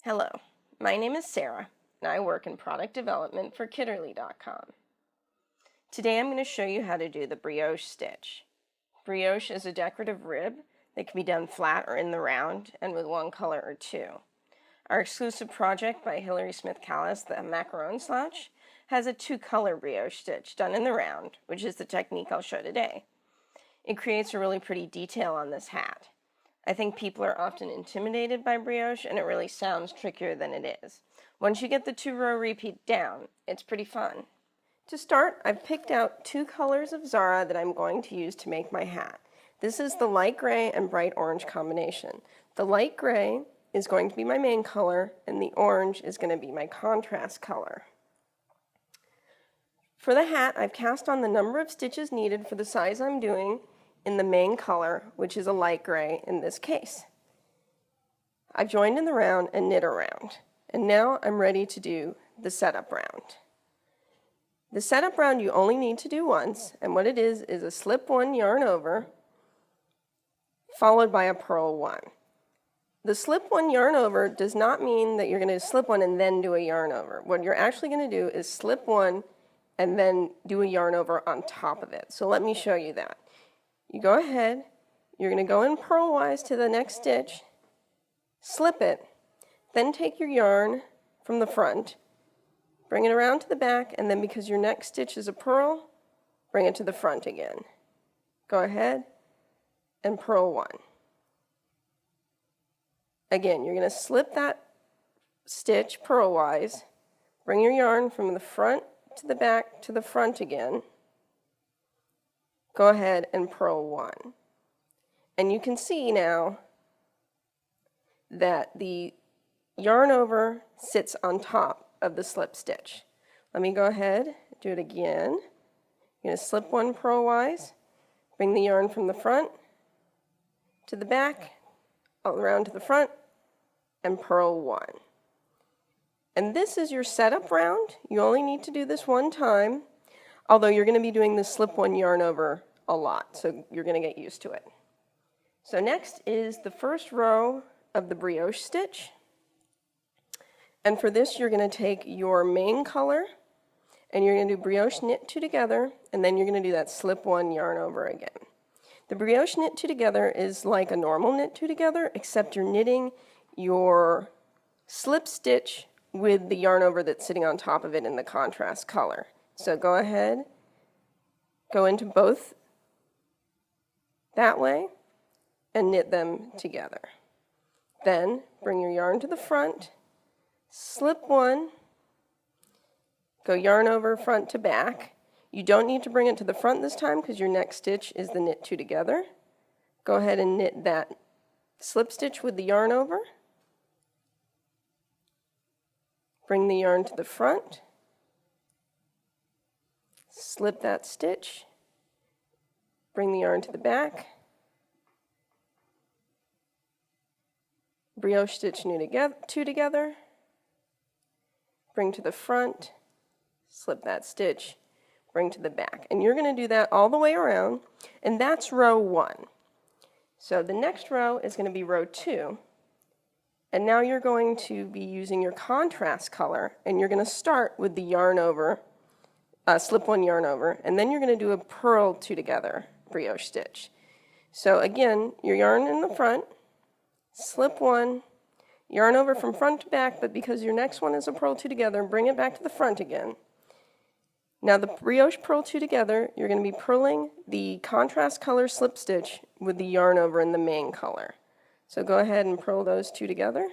Hello, my name is Sara, and I work in product development for Kitterly.com. Today I'm going to show you how to do the brioche stitch. Brioche is a decorative rib that can be done flat or in the round and with one color or two. Our exclusive project by Hilary Smith Callis, the macaron slouch, has a two-color brioche stitch done in the round, which is the technique I'll show today. It creates a really pretty detail on this hat. I think people are often intimidated by brioche, and it really sounds trickier than it is. Once you get the two-row repeat down, it's pretty fun. To start, I've picked out two colors of Sara that I'm going to use to make my hat. This is the light gray and bright orange combination. The light gray is going to be my main color, and the orange is going to be my contrast color. For the hat, I've cast on the number of stitches needed for the size I'm doing in the main color, which is a light gray in this case. I've joined in the round and knit around, and now I'm ready to do the setup round. The setup round you only need to do once, and what it is a slip one yarn over followed by a purl one. The slip one yarn over does not mean that you're going to slip one and then do a yarn over. What you're actually going to do is slip one and then do a yarn over on top of it. So let me show you that. You go ahead, you're going to go in purlwise to the next stitch, slip it, then take your yarn from the front, bring it around to the back, and then because your next stitch is a purl, bring it to the front again. Go ahead and purl one. Again, you're going to slip that stitch purlwise, bring your yarn from the front to the back to the front again, go ahead and purl one. And you can see now that the yarn over sits on top of the slip stitch. Let me go ahead, do it again. You're going to slip one purlwise, bring the yarn from the front to the back, all around to the front, and purl one. And this is your setup round. You only need to do this one time, although you're going to be doing the slip one yarn over a lot, so you're going to get used to it. So next is the first row of the brioche stitch. And for this, you're going to take your main color, and you're going to do brioche knit two together, and then you're going to do that slip one yarn over again. The brioche knit two together is like a normal knit two together, except you're knitting your slip stitch with the yarn over that's sitting on top of it in the contrast color. So go ahead, go into both that way and knit them together. Then bring your yarn to the front, slip one, go yarn over front to back. You don't need to bring it to the front this time because your next stitch is the knit two together. Go ahead and knit that slip stitch with the yarn over. Bring the yarn to the front, slip that stitch, bring the yarn to the back, brioche stitch two together, bring to the front, slip that stitch, bring to the back. And you're going to do that all the way around, and that's row one. So the next row is going to be row two. And now you're going to be using your contrast color, and you're going to start with the yarn over, slip one yarn over, and then you're going to do a purl two together brioche stitch. So again, your yarn in the front, slip one, yarn over from front to back, but because your next one is a purl two together, bring it back to the front again. Now the brioche purl two together, you're going to be purling the contrast color slip stitch with the yarn over in the main color. So go ahead and purl those two together.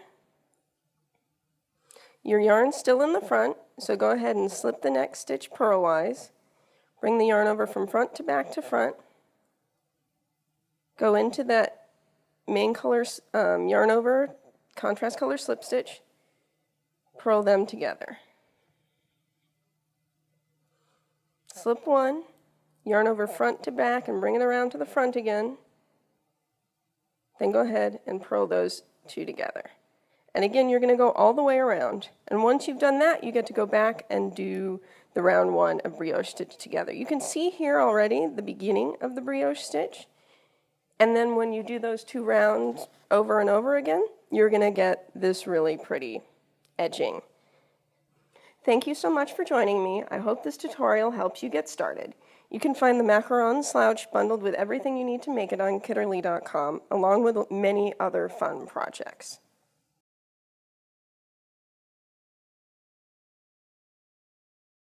Your yarn's still in the front, so go ahead and slip the next stitch purlwise. Bring the yarn over from front to back to front. Go into that main color yarn over contrast color slip stitch. Purl them together. Slip one, yarn over front to back and bring it around to the front again. Then go ahead and purl those two together. And again, you're going to go all the way around. And once you've done that, you get to go back and do the round one of brioche stitch together. You can see here already the beginning of the brioche stitch. And then when you do those two rounds over and over again, you're going to get this really pretty edging. Thank you so much for joining me. I hope this tutorial helps you get started. You can find the macaron slouch bundled with everything you need to make it on Kitterly.com, along with many other fun projects.